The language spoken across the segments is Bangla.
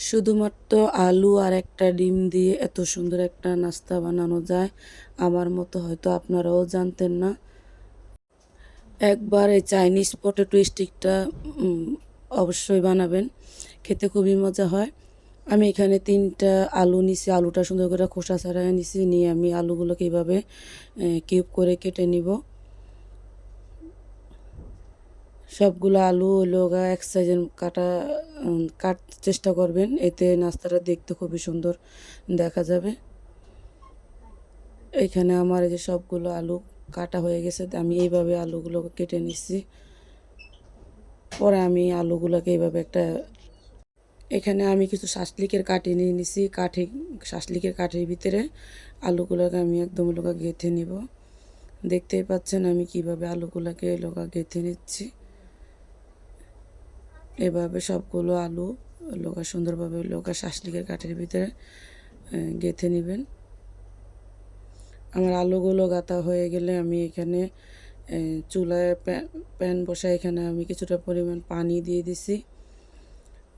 শুধুমাত্র আলু আর একটা ডিম দিয়ে এত সুন্দর একটা নাস্তা বানানো যায়, আমার মতো হয়তো আপনারাও জানতেন না। একবার এই চাইনিজ পটেটো স্টিকটা উম, অবশ্যই বানাবেন, খেতে খুবই মজা হয়। আমি এখানে 3টা আলু নিছি, আলুটা সুন্দর করে খোসা ছাড়াই নিছি, নিয়ে আমি আলুগুলোকে এইভাবে কিউব করে কেটে নিব। সবগুলো আলু হলো এক সাইজের কাটতে চেষ্টা করবেন, এতে নাস্তাটা দেখতে খুবই সুন্দর দেখা যাবে। এইখানে আমার এই যে সবগুলো আলু কাটা হয়ে গেছে, আমি এইভাবে আলুগুলোকে কেটে নিচ্ছি। পরে আমি আলুগুলোকে এইভাবে এখানে আমি কিছু শাসলিকের কাঠি নিয়ে নিছি, শাসলিকের কাঠির ভিতরে আলুগুলোকে আমি একদম গেঁথে নিব। দেখতেই পাচ্ছেন আমি কিভাবে আলুগুলোকে গেঁথে নিচ্ছি। এভাবে সবগুলো আলু সুন্দরভাবে শাসলিকের কাঠের ভিতরে গেঁথে নেবেন। আমার আলুগুলো গাঁথা হয়ে গেলে আমি এখানে চুলায় প্যান বসায় এখানে আমি কিছুটা পরিমাণ পানি দিয়ে দিছি।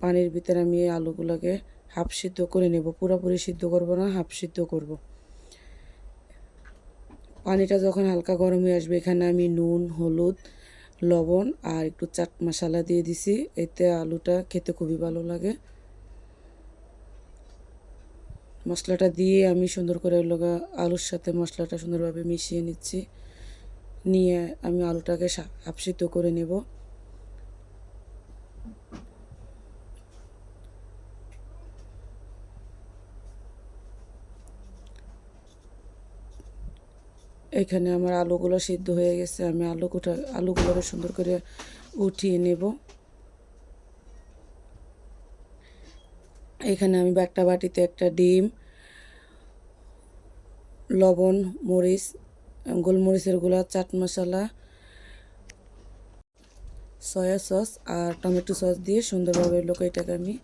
পানির ভিতরে আমি এই আলুগুলোকে হাফ সিদ্ধ করে নেব, পুরোপুরি সিদ্ধ করব না, হাফ সিদ্ধ করব। পানিটা যখন হালকা গরম হয়ে আসবে, এখানে আমি নুন, হলুদ, লবণ আর একটু চাট মশলা দিয়ে দিছি, এতে আলুটা খেতে খুবই ভালো লাগে। মশলাটা দিয়ে আমি সুন্দর করে আলুর সাথে মশলাটা সুন্দরভাবে মিশিয়ে নিচ্ছি, নিয়ে আমি আলুটাকে হাফ সিদ্ধ করে নেব। এখানে আমার আলুগুলো সিদ্ধ হয়ে গেছে, আমি আলুগুলোকে সুন্দর করে উঠিয়ে নেব। এখানে আমি একটা বাটিতে একটা ডিম, লবণ, মরিচ, গোলমরিচের গুঁড়া, চাট মশলা, সয়া সস আর টমেটো সস দিয়ে সুন্দরভাবে এটাকে আমি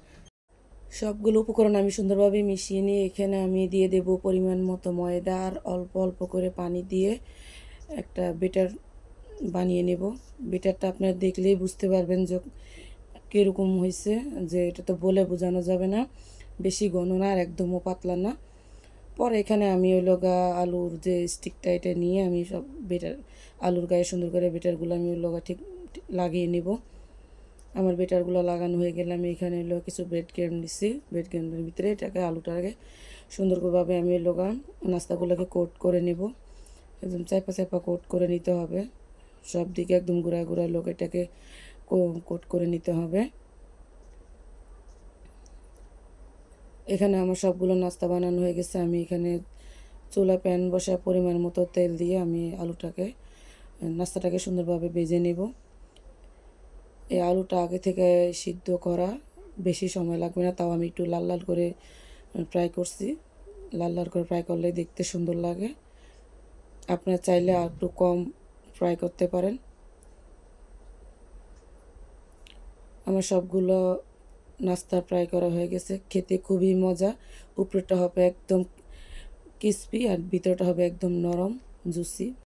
সবগুলো উপকরণ আমি সুন্দরভাবে মিশিয়ে নিয়ে এখানে আমি দিয়ে দেব পরিমাণ মতো ময়দা আর অল্প অল্প করে পানি দিয়ে একটা বেটার বানিয়ে নেব। বেটারটা আপনারা দেখলেই বুঝতে পারবেন যে কীরকম হয়েছে, যে এটা তো বলে বোঝানো যাবে না, বেশি ঘন না আর একদমও পাতলা না। পরে এখানে আমি আলুর যে স্টিকটা এটা নিয়ে আমি সব আলুর গায়ে সুন্দর করে বেটারগুলো আমি ঠিক লাগিয়ে নেব। আমার বেটারগুলো লাগানো হয়ে গেলে আমি এখানে কিছু ব্রেড ক্রাম্ব নিচ্ছি, ব্রেড ক্রাম্বের ভিতরে আলুটাকে সুন্দরভাবে আমি নাস্তাগুলোকে কোট করে নেব। একদম চাপা চাপা কোট করে নিতে হবে, সব দিকে একদম গুঁড়া গুঁড়া এটাকে কোট করে নিতে হবে। এখানে আমার সবগুলো নাস্তা বানানো হয়ে গেছে। আমি এখানে চুলা প্যান বসায় পরিমাণ মতো তেল দিয়ে আমি নাস্তাটাকে সুন্দরভাবে ভেজে নেব। এই আলুটা আগে থেকে সিদ্ধ করা, বেশি সময় লাগবে না, তাও আমি একটু লাল লাল করে ফ্রাই করছি। লাল লাল করে ফ্রাই করলে দেখতে সুন্দর লাগে। আপনারা চাইলে আর একটু কম ফ্রাই করতে পারেন। আমার সবগুলো নাস্তা ফ্রাই করা হয়ে গেছে, খেতে খুবই মজা। উপরেটা হবে একদম ক্রিসপি আর ভিতরটা হবে একদম নরম, জুসি।